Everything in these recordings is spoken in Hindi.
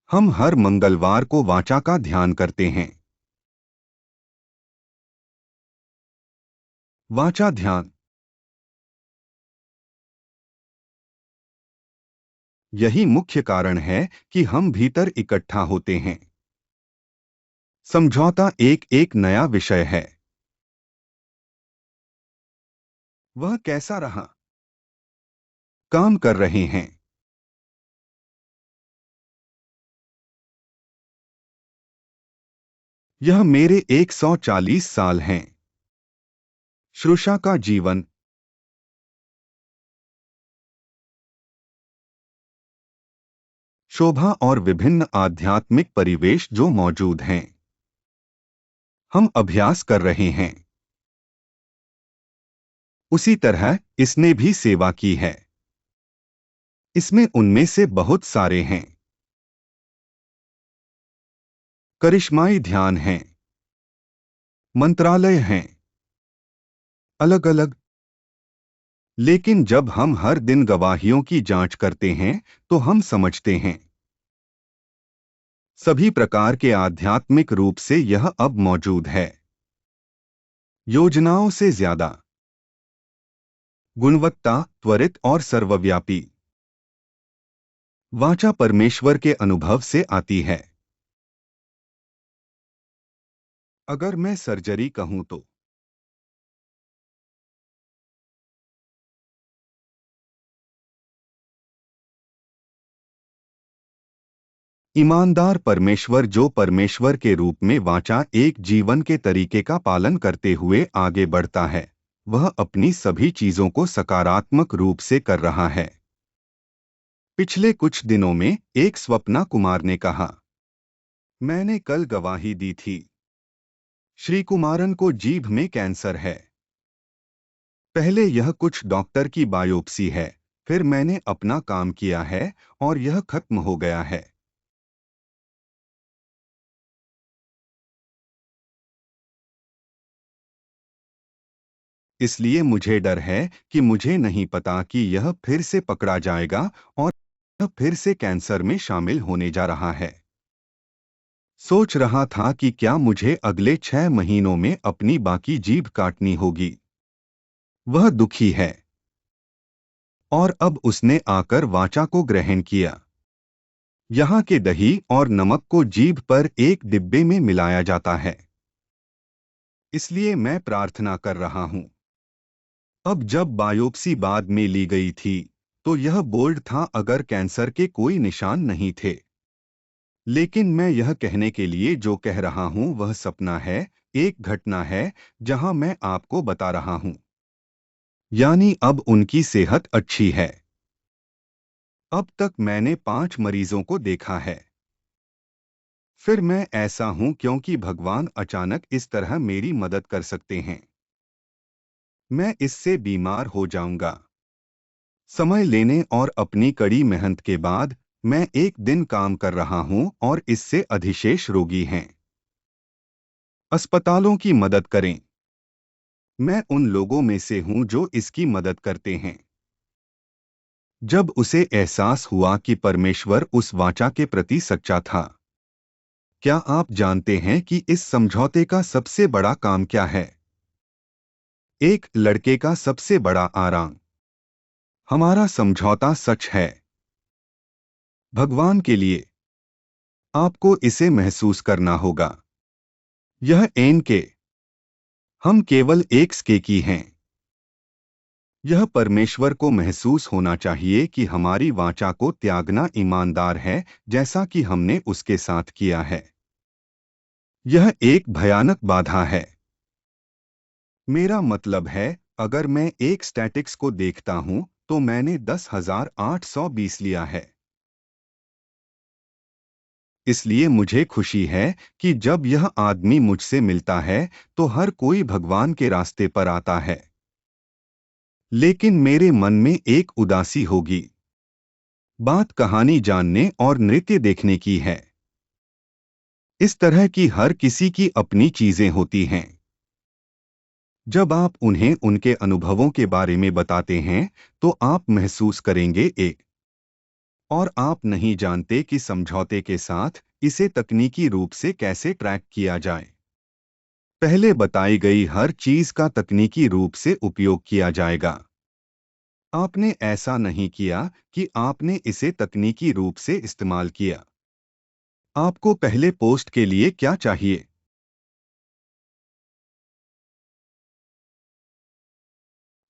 हम हर मंगलवार को वाचा का ध्यान करते हैं। वाचा ध्यान यही मुख्य कारण है कि हम भीतर इकट्ठा होते हैं। समझौता एक एक नया विषय है। वह कैसा रहा? काम कर रहे हैं। यह मेरे 140 साल हैं। श्रुषा का जीवन। शोभा और विभिन्न आध्यात्मिक परिवेश जो मौजूद हैं। हम अभ्यास कर रहे हैं। उसी तरह इसने भी सेवा की है। इसमें उनमें से बहुत सारे हैं। करिश्माई ध्यान हैं। मंत्रालय हैं। अलग अलग। लेकिन जब हम हर दिन गवाहियों की जांच करते हैं तो हम समझते हैं सभी प्रकार के आध्यात्मिक रूप से यह अब मौजूद है। योजनाओं से ज्यादा गुणवत्ता, त्वरित और सर्वव्यापी। वाचा परमेश्वर के अनुभव से आती है। अगर मैं सर्जरी कहूं तो ईमानदार परमेश्वर जो परमेश्वर के रूप में वाचा एक जीवन के तरीके का पालन करते हुए आगे बढ़ता है, वह अपनी सभी चीजों को सकारात्मक रूप से कर रहा है। पिछले कुछ दिनों में एक स्वप्ना कुमार ने कहा, मैंने कल गवाही दी थी। श्री कुमारन को जीभ में कैंसर है। पहले यह कुछ डॉक्टर की बायोप्सी है, फिर मैंने अपना काम किया है और यह खत्म हो गया है। इसलिए मुझे डर है कि मुझे नहीं पता कि यह फिर से पकड़ा जाएगा और यह फिर से कैंसर में शामिल होने जा रहा है। सोच रहा था कि क्या मुझे अगले 6 महीनों में अपनी बाकी जीभ काटनी होगी। वह दुखी है। और अब उसने आकर वाचा को ग्रहण किया। यहाँ के दही और नमक को जीभ पर एक डिब्बे में मिलाया जाता है। इसलिए मैं प्रार्थना कर रहा हूँ। अब जब बायोप्सी बाद में ली गई थी तो यह बोल्ड था अगर कैंसर के कोई निशान नहीं थे। लेकिन मैं यह कहने के लिए जो कह रहा हूँ वह सपना है, एक घटना है जहां मैं आपको बता रहा हूँ। यानी अब उनकी सेहत अच्छी है। अब तक मैंने 5 मरीजों को देखा है। फिर मैं ऐसा हूं क्योंकि भगवान अचानक इस तरह मेरी मदद कर सकते हैं। मैं इससे बीमार हो जाऊंगा। समय लेने और अपनी कड़ी मेहनत के बाद मैं एक दिन काम कर रहा हूं और इससे अधिशेष रोगी हैं। अस्पतालों की मदद करें। मैं उन लोगों में से हूं जो इसकी मदद करते हैं। जब उसे एहसास हुआ कि परमेश्वर उस वाचा के प्रति सच्चा था। क्या आप जानते हैं कि इस समझौते का सबसे बड़ा काम क्या है? एक लड़के का सबसे बड़ा आराम। हमारा समझौता सच है। भगवान के लिए आपको इसे महसूस करना होगा। यह एन के हम केवल एक स्के की हैं। यह परमेश्वर को महसूस होना चाहिए कि हमारी वाचा को त्यागना ईमानदार है, जैसा कि हमने उसके साथ किया है। यह एक भयानक बाधा है। मेरा मतलब है, अगर मैं एक स्टैटिक्स को देखता हूं तो मैंने 10,820 लिया है। इसलिए मुझे खुशी है कि जब यह आदमी मुझसे मिलता है तो हर कोई भगवान के रास्ते पर आता है। लेकिन मेरे मन में एक उदासी होगी। बात कहानी जानने और नृत्य देखने की है। इस तरह की हर किसी की अपनी चीजें होती हैं। जब आप उन्हें उनके अनुभवों के बारे में बताते हैं तो आप महसूस करेंगे एक और आप नहीं जानते कि समझौते के साथ इसे तकनीकी रूप से कैसे ट्रैक किया जाए। पहले बताई गई हर चीज का तकनीकी रूप से उपयोग किया जाएगा। आपने ऐसा नहीं किया कि आपने इसे तकनीकी रूप से इस्तेमाल किया। आपको पहले पोस्ट के लिए क्या चाहिए?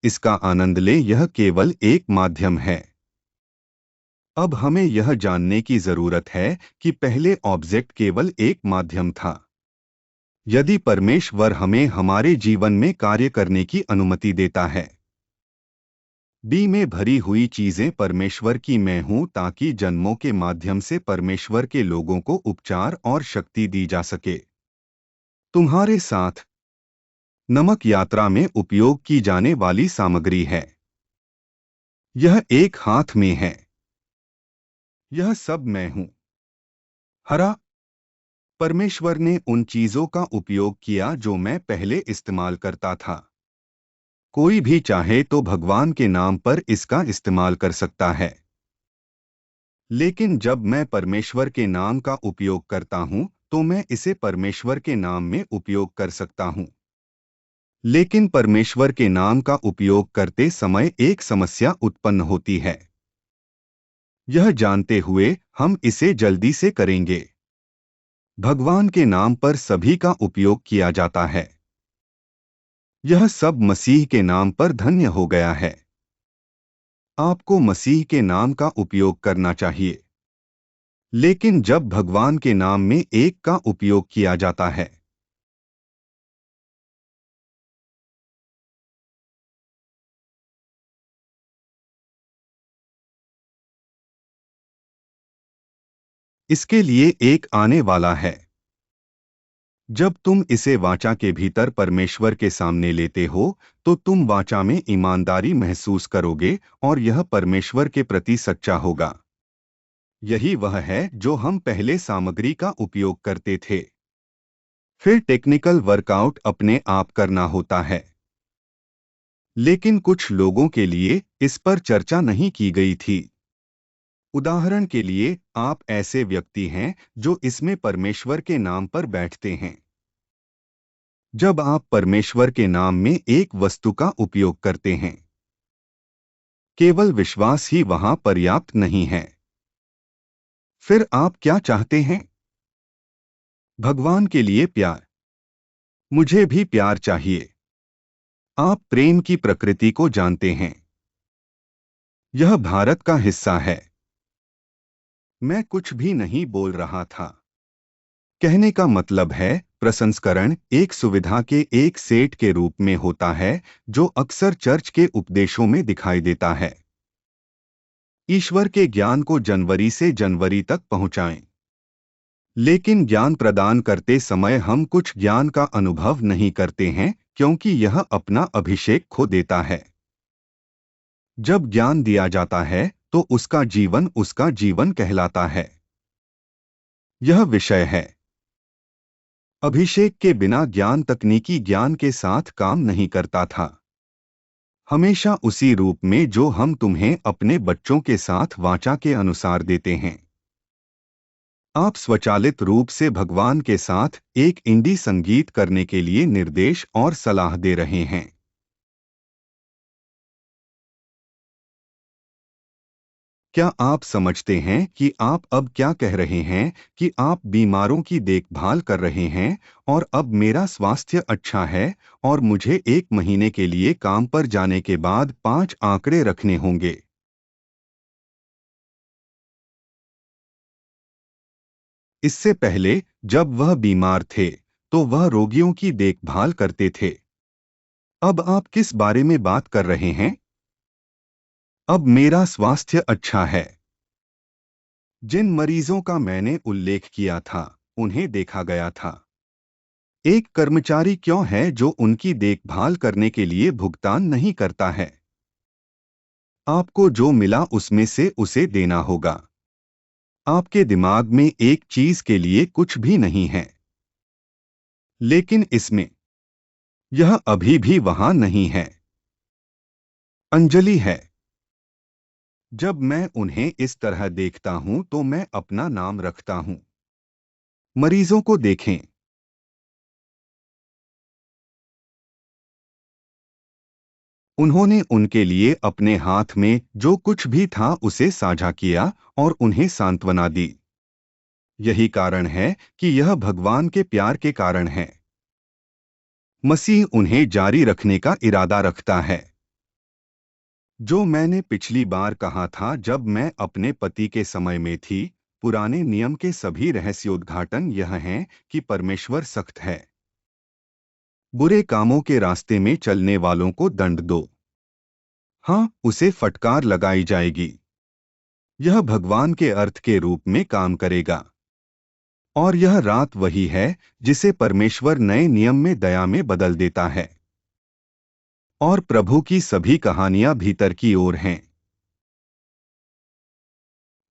इसका आनंद लें, यह केवल एक माध्यम है। अब हमें यह जानने की जरूरत है कि पहले ऑब्जेक्ट केवल एक माध्यम था। यदि परमेश्वर हमें हमारे जीवन में कार्य करने की अनुमति देता है। बी में भरी हुई चीजें परमेश्वर की मैं हूं ताकि जन्मों के माध्यम से परमेश्वर के लोगों को उपचार और शक्ति दी जा सके। तुम्हारे साथ नमक यात्रा में उपयोग की जाने वाली सामग्री है। यह एक हाथ में है। यह सब मैं हूं। हरा, परमेश्वर ने उन चीजों का उपयोग किया जो मैं पहले इस्तेमाल करता था। कोई भी चाहे तो भगवान के नाम पर इसका इस्तेमाल कर सकता है। लेकिन जब मैं परमेश्वर के नाम का उपयोग करता हूं तो मैं इसे परमेश्वर के नाम में उपयोग कर सकता हूं। लेकिन परमेश्वर के नाम का उपयोग करते समय एक समस्या उत्पन्न होती है। यह जानते हुए हम इसे जल्दी से करेंगे। भगवान के नाम पर सभी का उपयोग किया जाता है। यह सब मसीह के नाम पर धन्य हो गया है। आपको मसीह के नाम का उपयोग करना चाहिए। लेकिन जब भगवान के नाम में एक का उपयोग किया जाता है, इसके लिए एक आने वाला है। जब तुम इसे वाचा के भीतर परमेश्वर के सामने लेते हो तो तुम वाचा में ईमानदारी महसूस करोगे और यह परमेश्वर के प्रति सच्चा होगा। यही वह है जो हम पहले सामग्री का उपयोग करते थे। फिर टेक्निकल वर्कआउट अपने आप करना होता है। लेकिन कुछ लोगों के लिए इस पर चर्चा नहीं की गई थी। उदाहरण के लिए, आप ऐसे व्यक्ति हैं जो इसमें परमेश्वर के नाम पर बैठते हैं। जब आप परमेश्वर के नाम में एक वस्तु का उपयोग करते हैं, केवल विश्वास ही वहां पर्याप्त नहीं है। फिर आप क्या चाहते हैं? भगवान के लिए प्यार। मुझे भी प्यार चाहिए। आप प्रेम की प्रकृति को जानते हैं। यह भारत का हिस्सा है। मैं कुछ भी नहीं बोल रहा था। कहने का मतलब है, प्रसंस्करण एक सुविधा के एक सेट के रूप में होता है जो अक्सर चर्च के उपदेशों में दिखाई देता है। ईश्वर के ज्ञान को जनवरी से जनवरी तक पहुंचाएं। लेकिन ज्ञान प्रदान करते समय हम कुछ ज्ञान का अनुभव नहीं करते हैं क्योंकि यह अपना अभिषेक खो देता है। जब ज्ञान दिया जाता है तो उसका जीवन कहलाता है। यह विषय है। अभिषेक के बिना ज्ञान तकनीकी ज्ञान के साथ काम नहीं करता था। हमेशा उसी रूप में जो हम तुम्हें अपने बच्चों के साथ वाचा के अनुसार देते हैं। आप स्वचालित रूप से भगवान के साथ एक इंडी संगीत करने के लिए निर्देश और सलाह दे रहे हैं। क्या आप समझते हैं कि आप अब क्या कह रहे हैं कि आप बीमारों की देखभाल कर रहे हैं और अब मेरा स्वास्थ्य अच्छा है और मुझे 1 महीने के लिए काम पर जाने के बाद 5 आंकड़े रखने होंगे। इससे पहले जब वह बीमार थे तो वह रोगियों की देखभाल करते थे। अब आप किस बारे में बात कर रहे हैं? अब मेरा स्वास्थ्य अच्छा है। जिन मरीजों का मैंने उल्लेख किया था उन्हें देखा गया था। एक कर्मचारी क्यों है जो उनकी देखभाल करने के लिए भुगतान नहीं करता है? आपको जो मिला उसमें से उसे देना होगा। आपके दिमाग में एक चीज के लिए कुछ भी नहीं है। लेकिन इसमें यह अभी भी वहां नहीं है। अंजलि है। जब मैं उन्हें इस तरह देखता हूं तो मैं अपना नाम रखता हूं। मरीजों को देखें। उन्होंने उनके लिए अपने हाथ में जो कुछ भी था उसे साझा किया और उन्हें सांत्वना दी। यही कारण है कि यह भगवान के प्यार के कारण है। मसीह उन्हें जारी रखने का इरादा रखता है। जो मैंने पिछली बार कहा था जब मैं अपने पति के समय में थी, पुराने नियम के सभी रहस्योद्घाटन यह हैं कि परमेश्वर सख्त है। बुरे कामों के रास्ते में चलने वालों को दंड दो। हाँ, उसे फटकार लगाई जाएगी। यह भगवान के अर्थ के रूप में काम करेगा। और यह रात वही है जिसे परमेश्वर नए नियम में दया में बदल देता है। और प्रभु की सभी कहानियां भीतर की ओर हैं।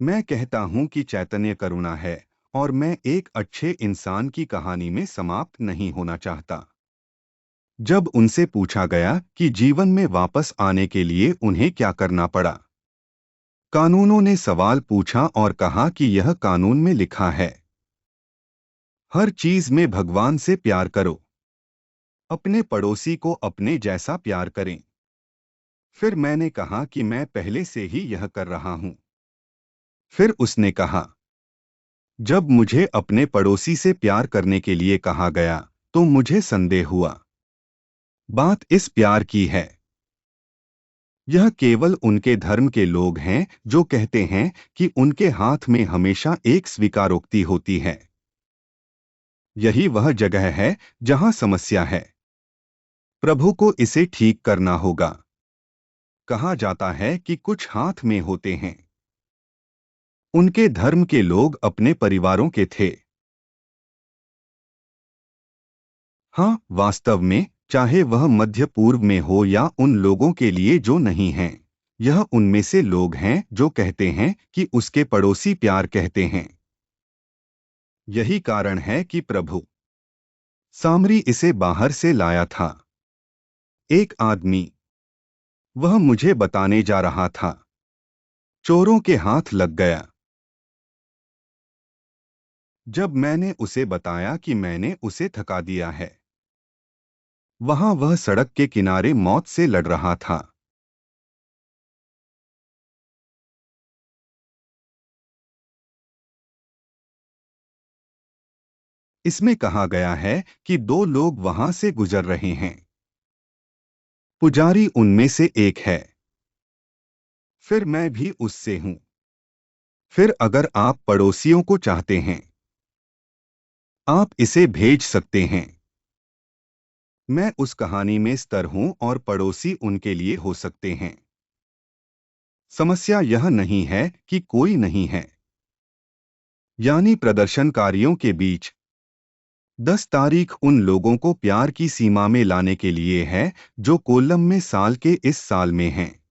मैं कहता हूं कि चैतन्य करुणा है और मैं एक अच्छे इंसान की कहानी में समाप्त नहीं होना चाहता। जब उनसे पूछा गया कि जीवन में वापस आने के लिए उन्हें क्या करना पड़ा, कानूनों ने सवाल पूछा और कहा कि यह कानून में लिखा है, हर चीज में भगवान से प्यार करो, अपने पड़ोसी को अपने जैसा प्यार करें। फिर मैंने कहा कि मैं पहले से ही यह कर रहा हूं। फिर उसने कहा, जब मुझे अपने पड़ोसी से प्यार करने के लिए कहा गया तो मुझे संदेह हुआ। बात इस प्यार की है। यह केवल उनके धर्म के लोग हैं जो कहते हैं कि उनके हाथ में हमेशा एक स्वीकारोक्ति होती है। यही वह जगह है जहां समस्या है। प्रभु को इसे ठीक करना होगा। कहा जाता है कि कुछ हाथ में होते हैं। उनके धर्म के लोग अपने परिवारों के थे। हाँ, वास्तव में, चाहे वह मध्य पूर्व में हो या उन लोगों के लिए जो नहीं हैं, यह उनमें से लोग हैं जो कहते हैं कि उसके पड़ोसी प्यार कहते हैं। यही कारण है कि प्रभु सामरी इसे बाहर से लाया था। एक आदमी, वह मुझे बताने जा रहा था, चोरों के हाथ लग गया। जब मैंने उसे बताया कि मैंने उसे थका दिया है, वहां वह सड़क के किनारे मौत से लड़ रहा था। इसमें कहा गया है कि दो लोग वहां से गुजर रहे हैं। पुजारी उनमें से एक है। फिर मैं भी उससे हूं। फिर अगर आप पड़ोसियों को चाहते हैं, आप इसे भेज सकते हैं। मैं उस कहानी में स्तर हूं और पड़ोसी उनके लिए हो सकते हैं। समस्या यह नहीं है कि कोई नहीं है। यानी प्रदर्शनकारियों के बीच 10 तारीख उन लोगों को प्यार की सीमा में लाने के लिए है जो कोल्लम में साल के इस साल में हैं।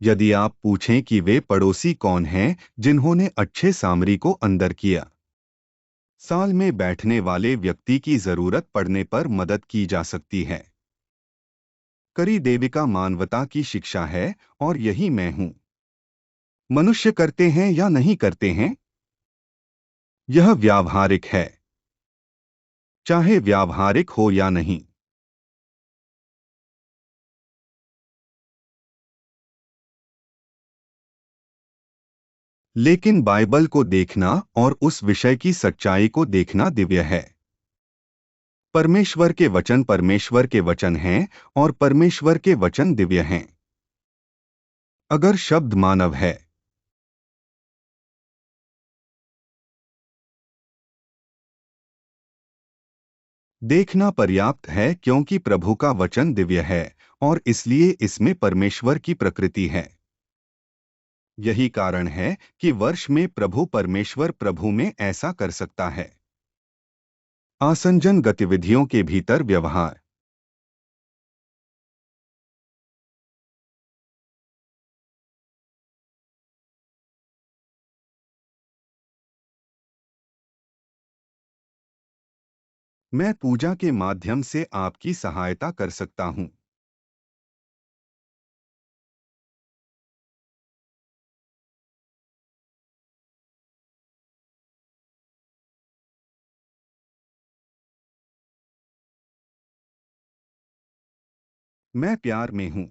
यदि आप पूछें कि वे पड़ोसी कौन हैं जिन्होंने अच्छे सामरी को अंदर किया, साल में बैठने वाले व्यक्ति की जरूरत पड़ने पर मदद की जा सकती है। करी देविका मानवता की शिक्षा है और यही मैं हूं। मनुष्य करते हैं या नहीं करते हैं, यह व्यावहारिक है, चाहे व्यावहारिक हो या नहीं। लेकिन बाइबल को देखना और उस विषय की सच्चाई को देखना दिव्य है। परमेश्वर के वचन हैं और परमेश्वर के वचन दिव्य हैं। अगर शब्द मानव है, देखना पर्याप्त है क्योंकि प्रभु का वचन दिव्य है और इसलिए इसमें परमेश्वर की प्रकृति है। यही कारण है कि वर्ष में प्रभु परमेश्वर प्रभु में ऐसा कर सकता है। आसंजन गतिविधियों के भीतर व्यवहार। मैं पूजा के माध्यम से आपकी सहायता कर सकता हूं। मैं प्यार में हूँ।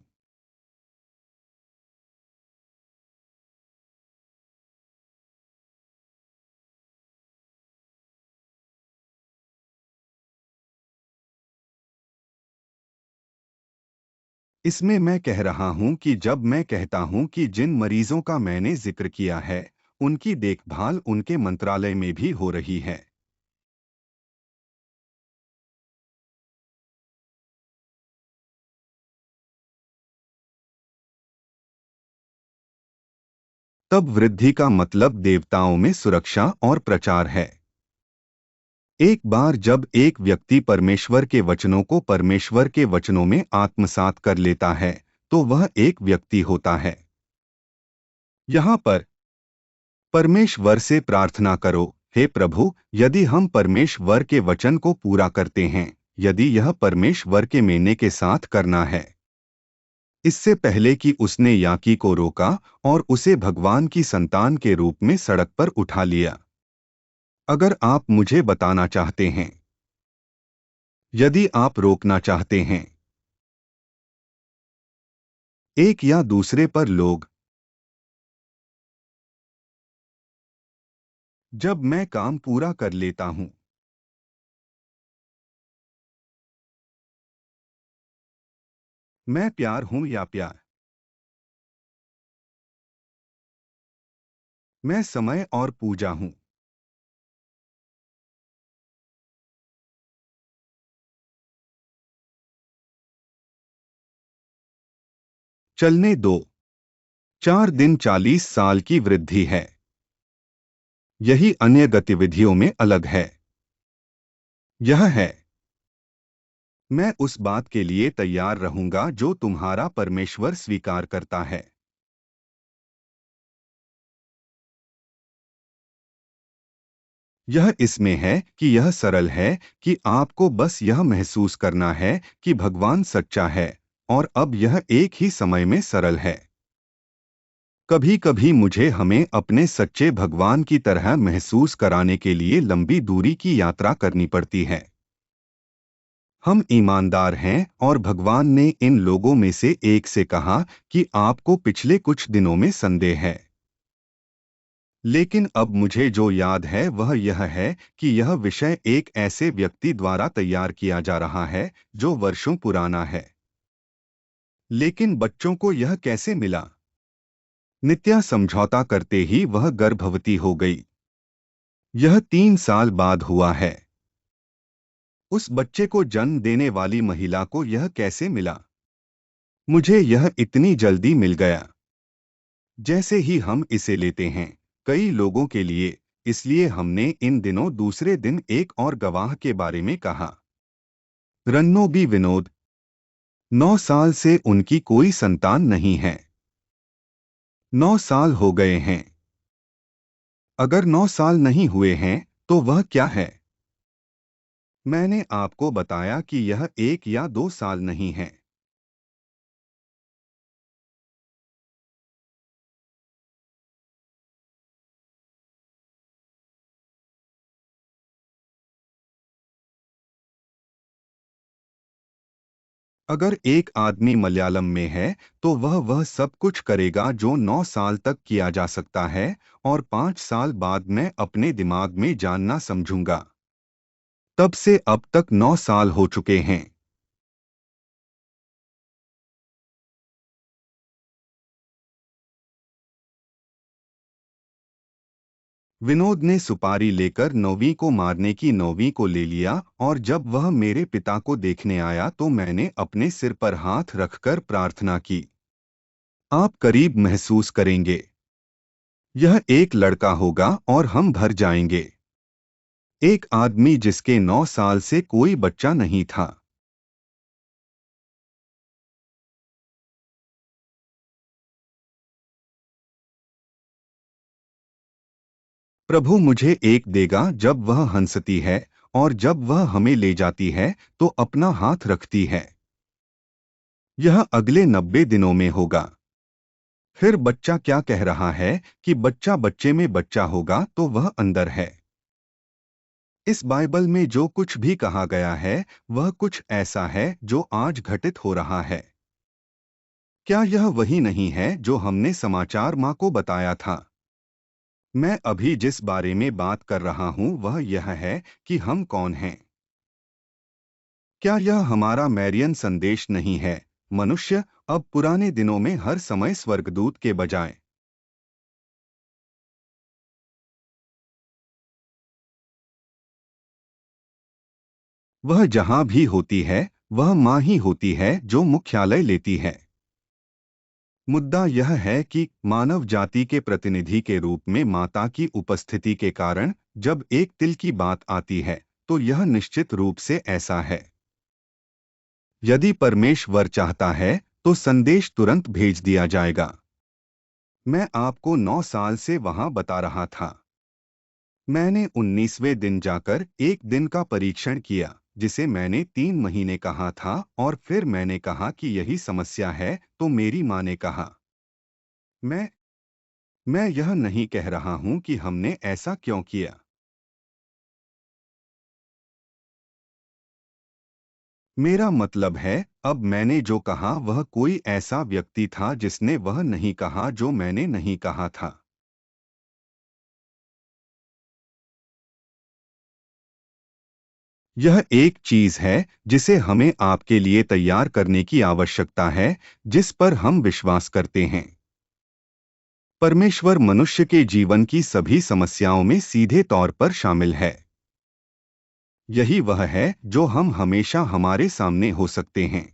इसमें मैं कह रहा हूँ कि जब मैं कहता हूँ कि जिन मरीजों का मैंने जिक्र किया है, उनकी देखभाल उनके मंत्रालय में भी हो रही है। तब वृद्धि का मतलब देवताओं में सुरक्षा और प्रचार है। एक बार जब एक व्यक्ति परमेश्वर के वचनों को परमेश्वर के वचनों में आत्मसात कर लेता है, तो वह एक व्यक्ति होता है। यहाँ पर परमेश्वर से प्रार्थना करो, हे प्रभु, यदि हम परमेश्वर के वचन को पूरा करते हैं, यदि यह परमेश्वर के मेने के साथ करना है। इससे पहले कि उसने याकी को रोका और उसे भगवान की संतान के रूप में सड़क पर उठा लिया। अगर आप मुझे बताना चाहते हैं, यदि आप रोकना चाहते हैं एक या दूसरे पर लोग, जब मैं काम पूरा कर लेता हूं, मैं प्यार हूं या प्यार, मैं समय और पूजा हूं। चलने दो। 4 दिन 40 साल की वृद्धि है। यही अन्य गतिविधियों में अलग है। यह है, मैं उस बात के लिए तैयार रहूंगा जो तुम्हारा परमेश्वर स्वीकार करता है। यह इसमें है कि यह सरल है कि आपको बस यह महसूस करना है कि भगवान सच्चा है, और अब यह एक ही समय में सरल है। कभी कभी मुझे हमें अपने सच्चे भगवान की तरह महसूस कराने के लिए लंबी दूरी की यात्रा करनी पड़ती है। हम ईमानदार हैं और भगवान ने इन लोगों में से एक से कहा कि आपको पिछले कुछ दिनों में संदेह है। लेकिन अब मुझे जो याद है वह यह है कि यह विषय एक ऐसे व्यक्ति द्वारा तैयार किया जा रहा है जो वर्षों पुराना है। लेकिन बच्चों को यह कैसे मिला? नित्या समझौता करते ही वह गर्भवती हो गई। यह 3 साल बाद हुआ है। उस बच्चे को जन्म देने वाली महिला को यह कैसे मिला? मुझे यह इतनी जल्दी मिल गया। जैसे ही हम इसे लेते हैं, कई लोगों के लिए, इसलिए हमने इन दिनों दूसरे दिन एक और गवाह के बारे में कहा। रन्नो बी विनोद। 9 साल से उनकी कोई संतान नहीं है। 9 साल हो गए हैं। अगर 9 साल नहीं हुए हैं, तो वह क्या है? मैंने आपको बताया कि यह 1 या 2 साल नहीं है। अगर एक आदमी मलयालम में है, तो वह सब कुछ करेगा जो 9 साल तक किया जा सकता है, और 5 साल बाद मैं अपने दिमाग में जानना समझूंगा। तब से अब तक 9 साल हो चुके हैं। विनोद ने सुपारी लेकर 9वीं को मारने की 9वीं को ले लिया, और जब वह मेरे पिता को देखने आया तो मैंने अपने सिर पर हाथ रखकर प्रार्थना की। आप करीब महसूस करेंगे। यह एक लड़का होगा और हम भर जाएंगे। एक आदमी जिसके 9 साल से कोई बच्चा नहीं था। प्रभु मुझे एक देगा जब वह हंसती है, और जब वह हमें ले जाती है तो अपना हाथ रखती है। यह अगले 90 दिनों में होगा। फिर बच्चा क्या कह रहा है कि बच्चा बच्चे में बच्चा होगा, तो वह अंदर है। इस बाइबल में जो कुछ भी कहा गया है, वह कुछ ऐसा है जो आज घटित हो रहा है। क्या यह वही नहीं है जो हमने समाचार माँ को बताया था? मैं अभी जिस बारे में बात कर रहा हूँ वह यह है कि हम कौन हैं। क्या यह हमारा मैरियन संदेश नहीं है? मनुष्य अब पुराने दिनों में हर समय स्वर्गदूत के बजाय वह जहां भी होती है वह माँ ही होती है जो मुख्यालय लेती है। मुद्दा यह है कि मानव जाति के प्रतिनिधि के रूप में माता की उपस्थिति के कारण जब एक तिल की बात आती है तो यह निश्चित रूप से ऐसा है। यदि परमेश्वर चाहता है तो संदेश तुरंत भेज दिया जाएगा। मैं आपको 9 साल से वहां बता रहा था। मैंने 19वें दिन जाकर एक दिन का परीक्षण किया जिसे मैंने 3 महीने कहा था और फिर मैंने कहा कि यही समस्या है तो मेरी माँ ने कहा। मैं मैं यह नहीं कह रहा हूं कि हमने ऐसा क्यों किया। मेरा मतलब है अब मैंने जो कहा वह कोई ऐसा व्यक्ति था जिसने वह नहीं कहा जो मैंने नहीं कहा था। यह एक चीज है जिसे हमें आपके लिए तैयार करने की आवश्यकता है, जिस पर हम विश्वास करते हैं। परमेश्वर मनुष्य के जीवन की सभी समस्याओं में सीधे तौर पर शामिल है। यही वह है जो हम हमेशा हमारे सामने हो सकते हैं।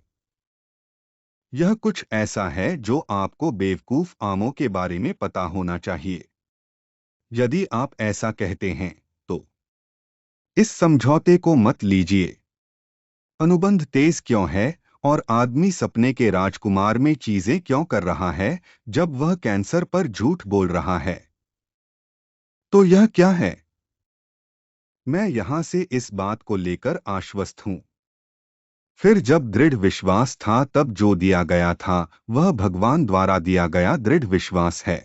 यह कुछ ऐसा है जो आपको बेवकूफ आमों के बारे में पता होना चाहिए। यदि आप ऐसा कहते हैं तो इस समझौते को मत लीजिए। अनुबंध तेज क्यों है और आदमी सपने के राजकुमार में चीजें क्यों कर रहा है जब वह कैंसर पर झूठ बोल रहा है? तो यह क्या है? मैं यहां से इस बात को लेकर आश्वस्त हूं। फिर जब दृढ़ विश्वास था तब जो दिया गया था वह भगवान द्वारा दिया गया दृढ़ विश्वास है।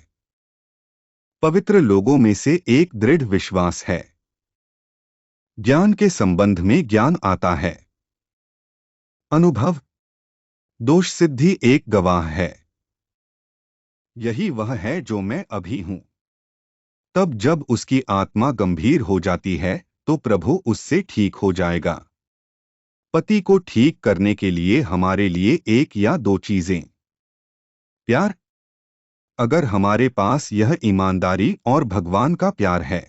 पवित्र लोगों में से एक दृढ़ विश्वास है। ज्ञान के संबंध में ज्ञान आता है। अनुभव दोष सिद्धि एक गवाह है। यही वह है जो मैं अभी हूं। तब जब उसकी आत्मा गंभीर हो जाती है तो प्रभु उससे ठीक हो जाएगा। पति को ठीक करने के लिए हमारे लिए एक या दो चीजें। प्यार। अगर हमारे पास यह ईमानदारी और भगवान का प्यार है।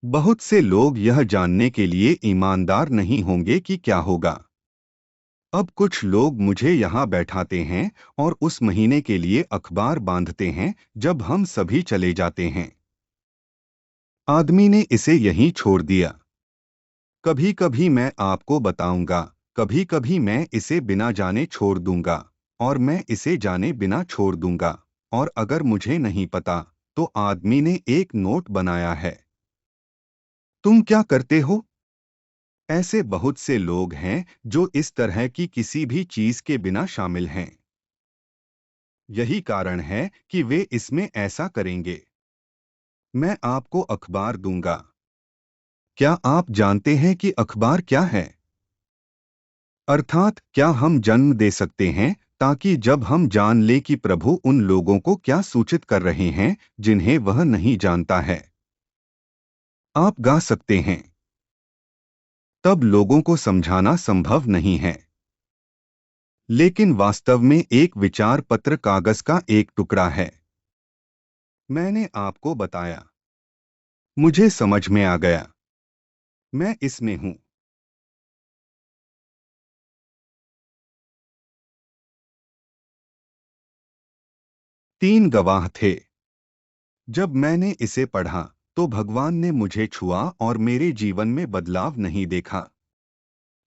बहुत से लोग यह जानने के लिए ईमानदार नहीं होंगे कि क्या होगा। अब कुछ लोग मुझे यहाँ बैठाते हैं और उस महीने के लिए अखबार बांधते हैं जब हम सभी चले जाते हैं। आदमी ने इसे यहीं छोड़ दिया। कभी कभी मैं आपको बताऊंगा, कभी कभी मैं इसे बिना जाने छोड़ दूंगा और मैं इसे जाने बिना छोड़ दूंगा। और अगर मुझे नहीं पता तो आदमी ने एक नोट बनाया है। तुम क्या करते हो? ऐसे बहुत से लोग हैं जो इस तरह की किसी भी चीज के बिना शामिल हैं। यही कारण है कि वे इसमें ऐसा करेंगे। मैं आपको अखबार दूंगा। क्या आप जानते हैं कि अखबार क्या है? अर्थात क्या हम जन्म दे सकते हैं ताकि जब हम जान लें कि प्रभु उन लोगों को क्या सूचित कर रहे हैं जिन्हें वह नहीं जानता है। आप गा सकते हैं। तब लोगों को समझाना संभव नहीं है। लेकिन वास्तव में एक विचार पत्र कागज का एक टुकड़ा है। मैंने आपको बताया। मुझे समझ में आ गया। मैं इसमें हूं। 3 गवाह थे। जब मैंने इसे पढ़ा तो भगवान ने मुझे छुआ और मेरे जीवन में बदलाव नहीं देखा।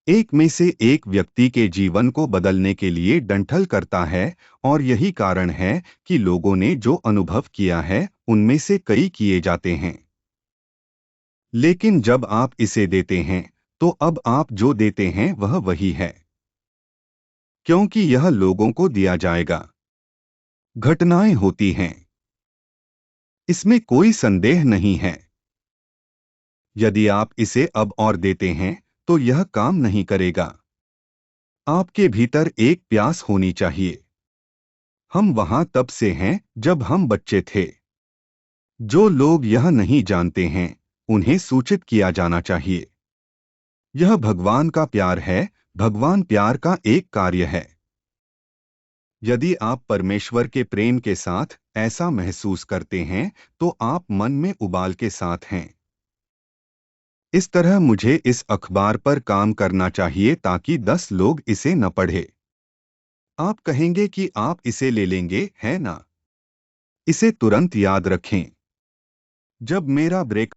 एक में से एक व्यक्ति के जीवन को बदलने के लिए डंठल करता है और यही कारण है कि लोगों ने जो अनुभव किया है उनमें से कई किए जाते हैं। लेकिन जब आप इसे देते हैं तो अब आप जो देते हैं वह वही है, क्योंकि यह लोगों को दिया जाएगा। घटनाएं होती हैं, इसमें कोई संदेह नहीं है। यदि आप इसे अब और देते हैं तो यह काम नहीं करेगा। आपके भीतर एक प्यास होनी चाहिए। हम वहां तब से हैं जब हम बच्चे थे। जो लोग यह नहीं जानते हैं उन्हें सूचित किया जाना चाहिए। यह भगवान का प्यार है। भगवान प्यार का एक कार्य है। यदि आप परमेश्वर के प्रेम के साथ ऐसा महसूस करते हैं तो आप मन में उबाल के साथ हैं। इस तरह मुझे इस अखबार पर काम करना चाहिए ताकि 10 लोग इसे न पढ़े। आप कहेंगे कि आप इसे ले लेंगे, है ना? इसे तुरंत याद रखें। जब मेरा ब्रेक